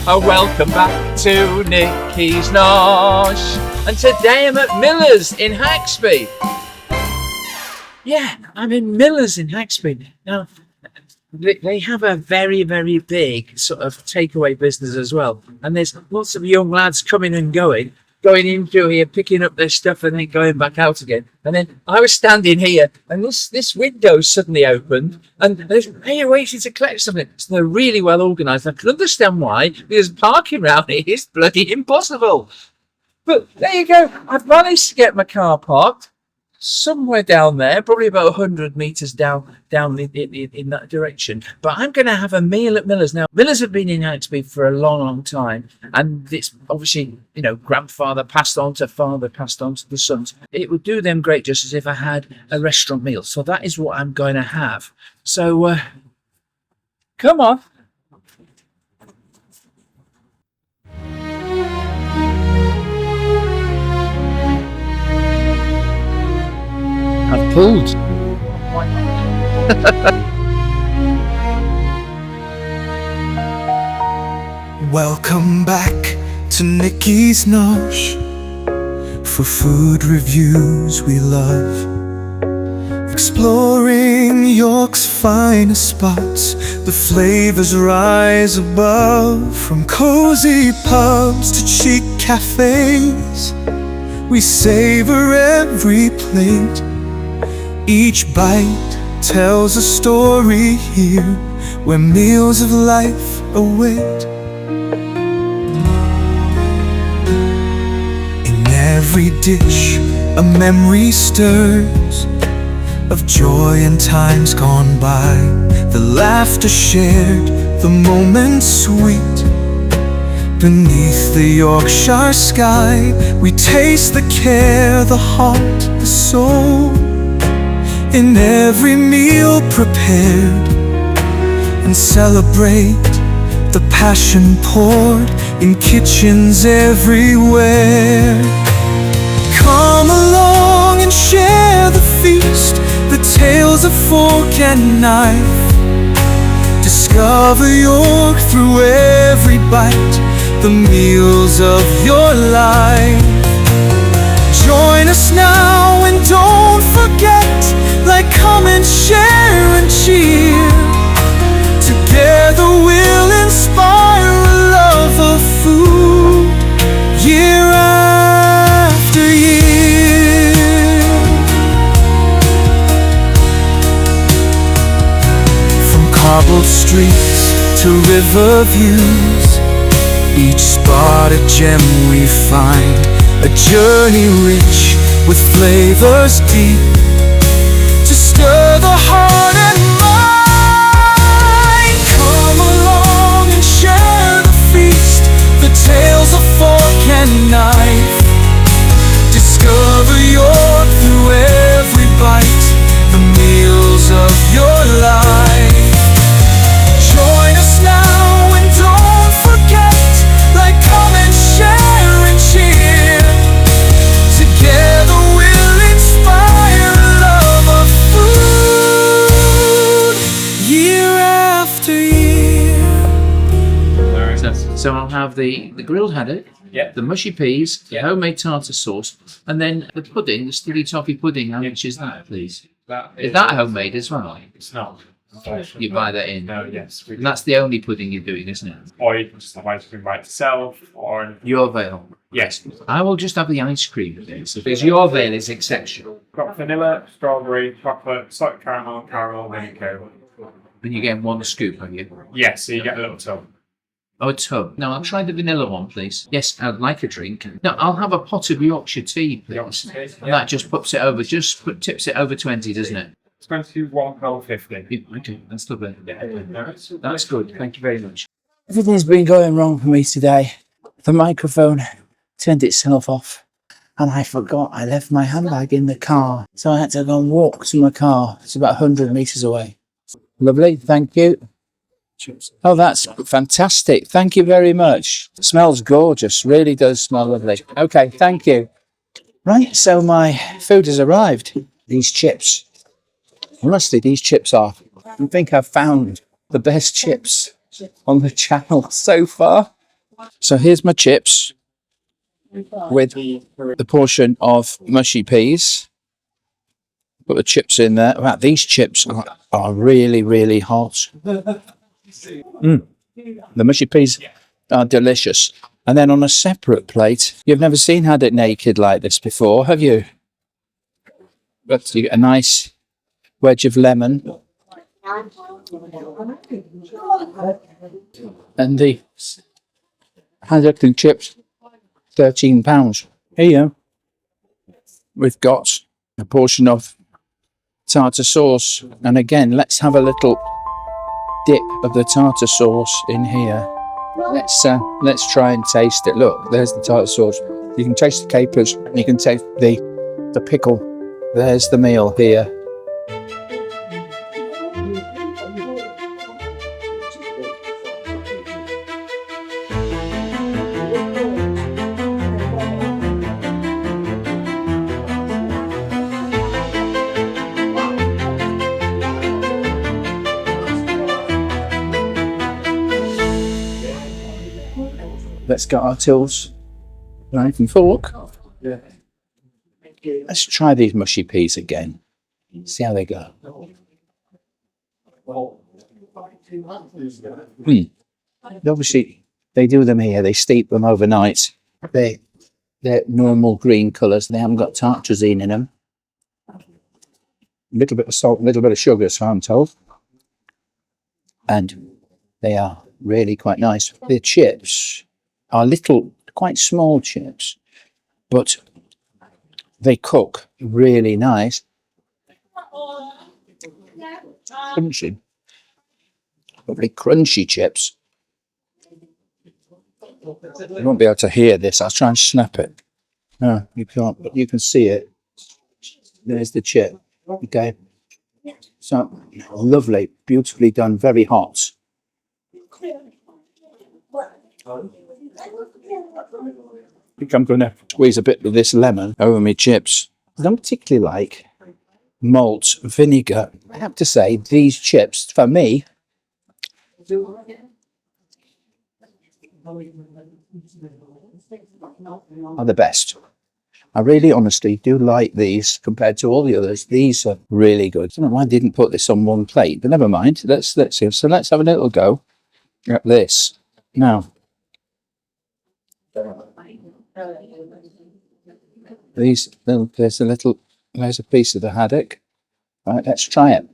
Oh, welcome back to Nikki's Nosh. And today I'm at Miller's in Haxby. Yeah, I'm in Miller's in Haxby. Now, they have a very, very big sort of takeaway business as well. And there's lots of young lads coming and going in through here, picking up their stuff and then going back out again. And then I was standing here and this window suddenly opened and there's, hey, you're waiting to collect something. So they're really well organised. I can understand why, because parking around here is bloody impossible. But there you go. I've managed to get my car parked somewhere down there, probably about 100 metres down in that direction. But I'm going to have a meal at Miller's. Now, Miller's have been in Haxby for a long, long time. And it's obviously, grandfather passed on to father, passed on to the sons. It would do them great just as if I had a restaurant meal. So that is what I'm going to have. So, come on. I've pulled. Welcome back to Nikki's Nosh. For food reviews we love, exploring York's finest spots. The flavors rise above, from cozy pubs to chic cafes. We savor every plate. Each bite tells a story here, where meals of life await. In every dish a memory stirs, of joy and times gone by. The laughter shared, the moments sweet. Beneath the Yorkshire sky, we taste the care, the heart, the soul, in every meal prepared, and celebrate the passion poured in kitchens everywhere. Come along and share the feast, the tales of fork and knife. Discover York through every bite, the meals of your life. Join us now and don't forget, like, come and share and cheer. Together we'll inspire a love of food, year after year. From cobbled streets to river views, each spot a gem we find, a journey rich with flavors deep, to stir the heart and mind. Come along and share the feast, the tales of fork and knife. Discover York through every bite, the meals of your life. Join us now and don't forget, like, come and share and cheer. Together we'll inspire a love of food, year after year. So I'll have the grilled haddock, the mushy peas, the homemade tartar sauce, and then the pudding, the sticky toffee pudding. How much is that, please? Is that homemade as well? It's not. You buy that in? No, yes. And that's the only pudding you're doing, isn't it? Or you can just have ice cream by itself, or... Yorvale. Yes. I will just have the ice cream, please, because Yorvale is exceptional. Got vanilla, strawberry, chocolate, salted caramel, vinegar. And you get one scoop, have you? Yes, so you get a little tub. Oh, a tub. No, I'll try the vanilla one, please. Yes, I'd like a drink. No, I'll have a pot of Yorkshire tea, please. Yorkshire tea, And that just tips it over 20, doesn't it? It's going to £1.50. Okay, that's lovely. Yeah. That's good. Thank you very much. Everything's been going wrong for me today. The microphone turned itself off and I forgot I left my handbag in the car. So I had to go and walk to my car. It's about 100 metres away. Lovely. Thank you. Oh, that's fantastic. Thank you very much. It smells gorgeous. Really does smell lovely. Okay, thank you. Right, so my food has arrived. These chips. Honestly, these chips are, I think I've found the best chips on the channel so far. So here's my chips with the portion of mushy peas. Put the chips in there. Wow, these chips are really, really hot. The mushy peas are delicious. And then on a separate plate, you've never seen Haddock naked like this before, have you? But you get a nice wedge of lemon. And the Haddock and chips, £13. Here you go. We've got a portion of tartar sauce. And again, let's have a little dip of the tartar sauce in here. Let's try and taste it. Look, there's the tartar sauce. You can taste the capers. You can taste the pickle. There's the meal here. Let's get our tools, knife and fork. Let's try these mushy peas again. See how they go. Obviously, they do them here. They steep them overnight. They're normal green colours. They haven't got tartrazine in them. A little bit of salt, a little bit of sugar, so I'm told. And they are really quite nice. The chips are little, quite small chips, but they cook really nice. Crunchy. Lovely crunchy chips. You won't be able to hear this. I'll try and snap it. No, you can't, but you can see it. There's the chip. Okay. So lovely, beautifully done, very hot. I think I'm going to squeeze a bit of this lemon over my chips. I don't particularly like malt vinegar. I have to say, these chips, for me, are the best. I really honestly do like these compared to all the others. These are really good. I don't know why I didn't put this on one plate, but never mind. Let's see. So let's have a little go at this. Now, there's a piece of the haddock. Right, let's try it.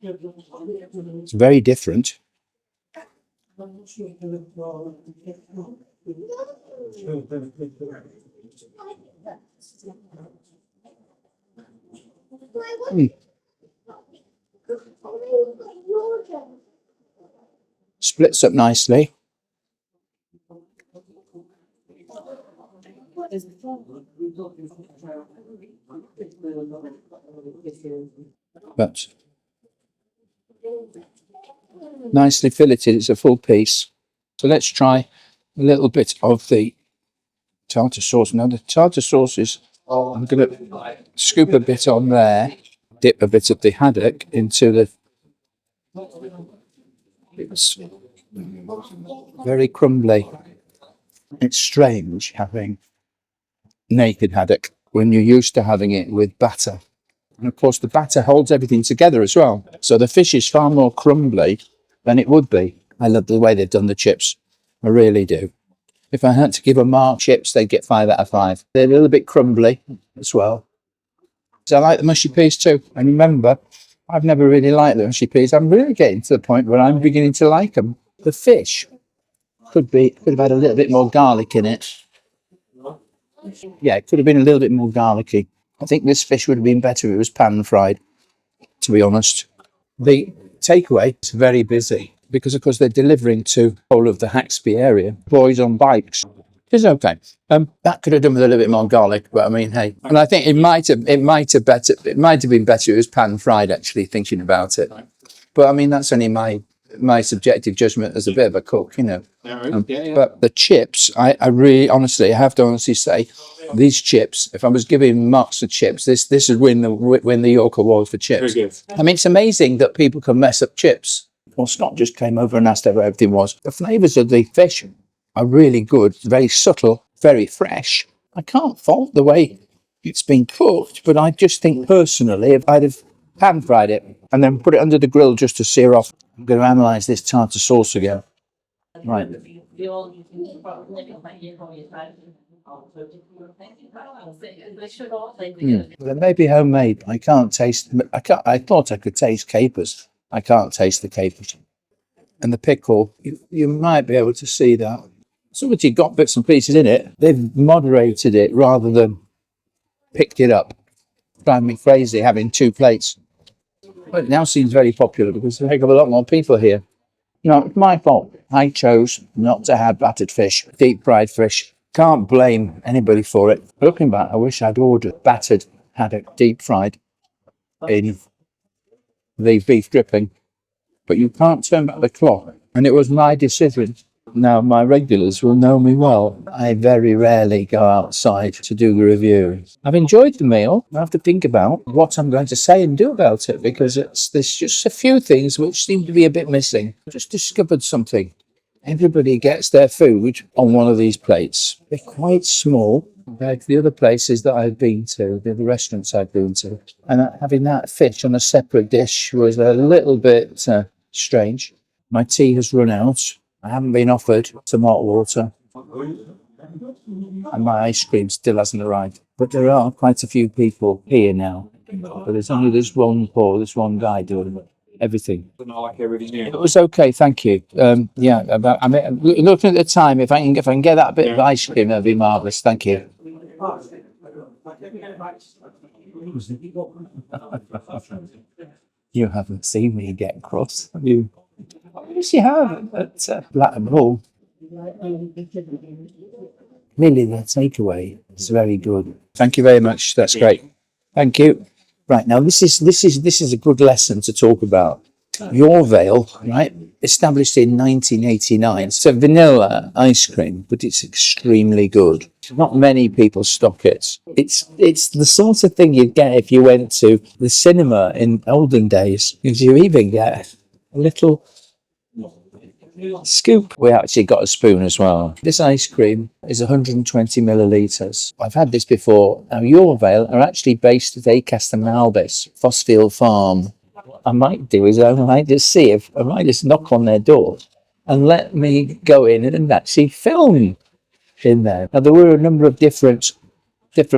It's very different. Splits up nicely. But nicely filleted, it's a full piece. So let's try a little bit of the tartar sauce. Now the tartar sauce is, I'm going to scoop a bit on there, dip a bit of the haddock into the, it's very crumbly. It's strange having naked haddock when you're used to having it with batter. And of course the batter holds everything together as well. So the fish is far more crumbly than it would be. I love the way they've done the chips. I really do. If I had to give a mark chips, they'd get 5 out of 5. They're a little bit crumbly as well. So I like the mushy peas too. And remember, I've never really liked the mushy peas. I'm really getting to the point where I'm beginning to like them. The fish could have had a little bit more garlic in it. Yeah, it could have been a little bit more garlicky. I think this fish would have been better if it was pan fried, to be honest. The takeaway is very busy because, of course, they're delivering to all of the Haxby area. Boys on bikes. It's okay. That could have done with a little bit more garlic, but I mean, hey. And I think it might have been better if it was pan fried, actually, thinking about it. But I mean, that's only my subjective judgment as a bit of a cook, you know. But the chips, I really honestly, I have to honestly say, These chips, if I was giving marks for chips, this would win the York Award for chips. I mean, it's amazing that people can mess up chips. Well, Scott just came over and asked how everything was. The flavours of the fish are really good, very subtle, very fresh. I can't fault the way it's been cooked, but I just think personally, if I'd have pan fried it and then put it under the grill just to sear off, I'm going to analyse this tartar sauce again. Right. Well, it may be homemade. I thought I could taste capers. I can't taste the capers. And the pickle, you might be able to see that. So if you've got bits and pieces in it, they've moderated it rather than picked it up. Drive me crazy having 2 plates. But it now seems very popular because there's a heck of a lot more people here. You know, it's my fault. I chose not to have battered fish, deep fried fish. Can't blame anybody for it. Looking back, I wish I'd ordered battered haddock deep fried in the beef dripping. But you can't turn back the clock. And it was my decision. Now, my regulars will know me well. I very rarely go outside to do the review. I've enjoyed the meal. I have to think about what I'm going to say and do about it because there's just a few things which seem to be a bit missing. I just discovered something. Everybody gets their food on one of these plates. They're quite small compared to the other places that I've been to, the other restaurants I've been to. And having that fish on a separate dish was a little bit strange. My tea has run out. I haven't been offered some hot water. And my ice cream still hasn't arrived. But there are quite a few people here now. But there's only this one guy doing everything. It was okay, thank you. Yeah, I mean, looking at the time, if I can get that bit of ice cream, that'd be marvellous. Thank you. You haven't seen me get cross, have you? Yes, you have. At Black and Bull. Really, the takeaway is very good. Thank you very much. That's great. Thank you. Right now, this is a good lesson to talk about. Yorvale, right? Established in 1989. It's a vanilla ice cream, but it's extremely good. Not many people stock it. It's the sort of thing you'd get if you went to the cinema in olden days. You even get a little scoop. We actually got a spoon as well. This ice cream is 120 millilitres. I've had this before. Now, Yorvale are actually based at Acast and Malbis, Fosfield Farm. What I might do is I might just knock on their door and let me go in and actually film in there. Now, there were a number of different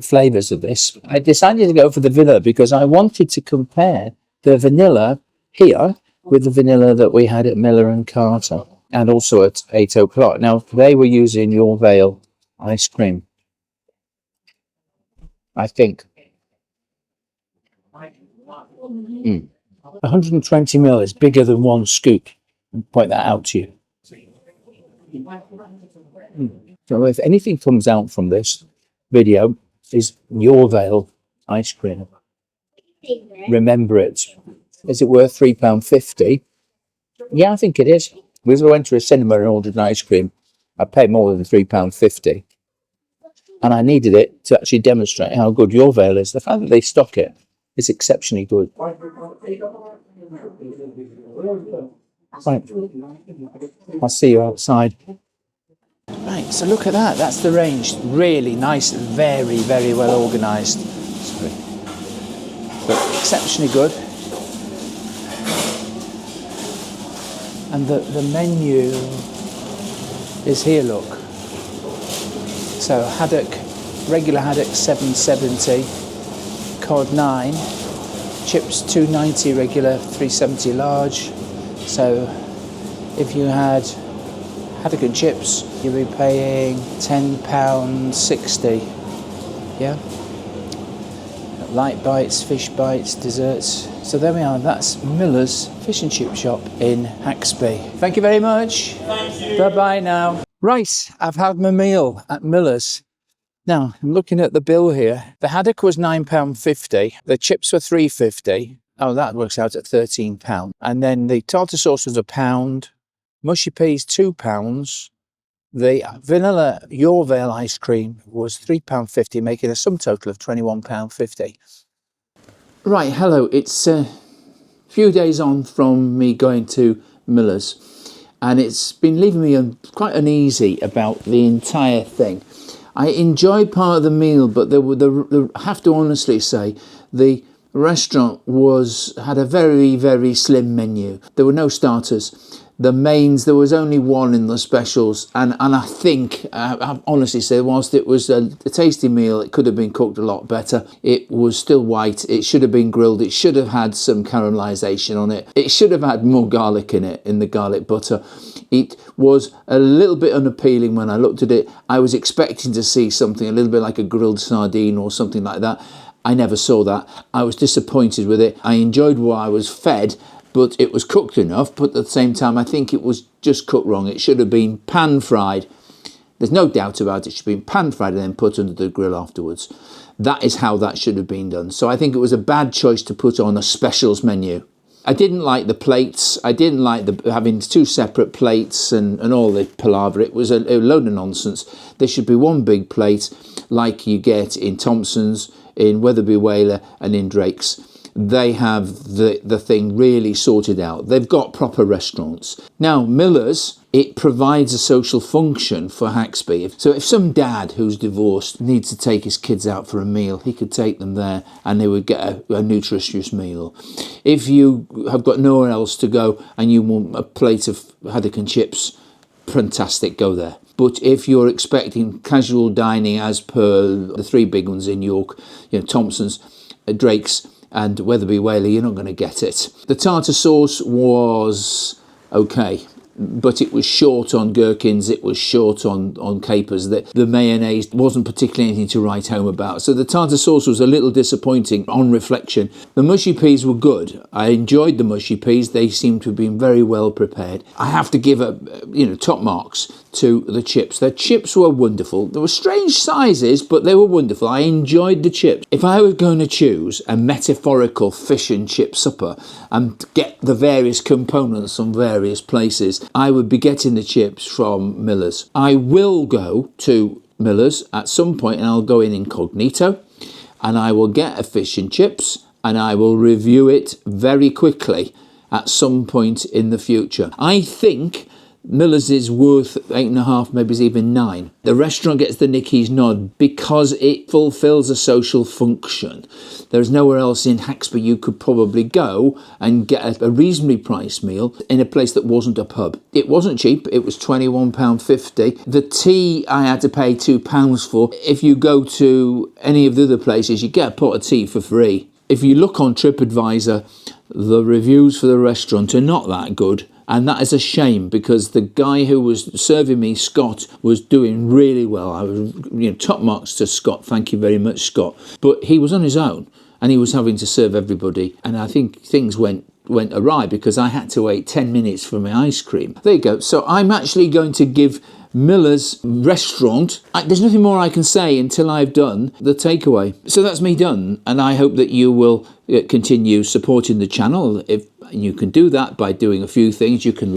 flavours of this. I decided to go for the vanilla because I wanted to compare the vanilla here with the vanilla that we had at Miller and Carter and also at 8 o'clock. Now, they were using Yorvale ice cream, I think. 120 ml is bigger than one scoop. I'll point that out to you. So if anything comes out from this video is Yorvale ice cream. Remember it. Is it worth £3.50? Yeah, I think it is. If I went to a cinema and ordered an ice cream, I'd pay more than £3.50. And I needed it to actually demonstrate how good Yorvale is. The fact that they stock it is exceptionally good. Right. I'll see you outside. Right, so look at that. That's the range. Really nice, very, very well organised. But exceptionally good. And the menu is here, look. So haddock, regular haddock $7.70, cod $9, chips $2.90 regular, $3.70 large. So if you had haddock and chips, you'd be paying £10.60. Yeah. Light bites, fish bites, desserts. So there we are. That's Miller's Fish and Chip Shop in Haxby. Thank you very much. Thank you. Bye-bye now. Right, I've had my meal at Miller's. Now, I'm looking at the bill here. The haddock was £9.50. The chips were £3.50. Oh, that works out at £13. And then the tartar sauce was £1. Mushy peas, £2. The vanilla Yorvale ice cream was £3.50, making a sum total of £21.50. Right, hello. It's a few days on from me going to Miller's, and it's been leaving me quite uneasy about the entire thing. I enjoyed part of the meal, but I have to honestly say the restaurant had a very, very slim menu. There were no starters. The mains, there was only one in the specials, and I think, I honestly say, whilst it was a tasty meal, it could have been cooked a lot better. It was still white, it should have been grilled, it should have had some caramelisation on it, it should have had more garlic in it, in the garlic butter. It was a little bit unappealing when I looked at it. I was expecting to see something a little bit like a grilled sardine or something like that. I never saw that. I was disappointed with it. I enjoyed what I was fed, but it was cooked enough. But at the same time, I think it was just cooked wrong. It should have been pan fried. There's no doubt about it. It should have been pan fried and then put under the grill afterwards. That is how that should have been done. So I think it was a bad choice to put on a specials menu. I didn't like the plates. I didn't like having two separate plates and all the palaver. It was a load of nonsense. There should be one big plate like you get in Thompson's, in Wetherby Whaler and in Drake's. They have the thing really sorted out. They've got proper restaurants. Now, Miller's, it provides a social function for Haxby. So if some dad who's divorced needs to take his kids out for a meal, he could take them there and they would get a nutritious meal. If you have got nowhere else to go and you want a plate of haddock and chips, fantastic, go there. But if you're expecting casual dining as per the three big ones in York, Thompson's, Drake's and Wetherby Whaler, you're not going to get it. The tartar sauce was okay, but it was short on gherkins, it was short on capers. The mayonnaise wasn't particularly anything to write home about. So the tartar sauce was a little disappointing on reflection. The mushy peas were good. I enjoyed the mushy peas. They seemed to have been very well prepared. I have to give top marks to the chips. The chips were wonderful. They were strange sizes, but they were wonderful. I enjoyed the chips. If I was going to choose a metaphorical fish and chip supper and get the various components from various places, I would be getting the chips from Miller's. I will go to Miller's at some point and I'll go in incognito and I will get a fish and chips and I will review it very quickly at some point in the future. I think Miller's is worth 8.5, maybe it's even 9. The restaurant gets the Nikki's nod because it fulfills a social function. There's nowhere else in Haxby you could probably go and get a reasonably priced meal in a place that wasn't a pub. It wasn't cheap, it was £21.50. The tea I had to pay £2 for. If you go to any of the other places, you get a pot of tea for free. If you look on TripAdvisor, the reviews for the restaurant are not that good. And that is a shame because the guy who was serving me, Scott, was doing really well. I was, top marks to Scott. Thank you very much, Scott. But he was on his own and he was having to serve everybody. And I think things went awry because I had to wait 10 minutes for my ice cream. There you go. So I'm actually going to give Miller's restaurant, there's nothing more I can say until I've done the takeaway. So that's me done, and I hope that you will continue supporting the channel. If you can do that by doing a few things, you can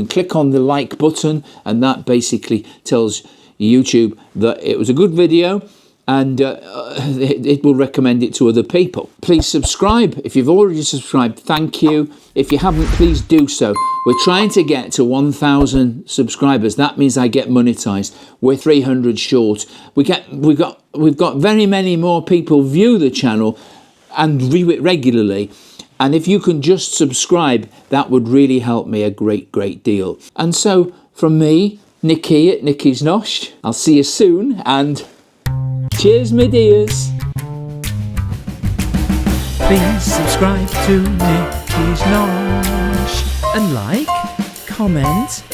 click on the like button, and that basically tells YouTube that it was a good video and it will recommend it to other people. Please subscribe. If you've already subscribed, thank you. If you haven't, please do so. We're trying to get to 1,000 subscribers. That means I get monetized. We're 300 short. We've got very many more people view the channel and view it regularly. And if you can just subscribe, that would really help me a great deal. And so from me, Nikki at Nikki's Nosh, I'll see you soon and cheers, my dears. Please subscribe to Nikki's Nosh and like, comment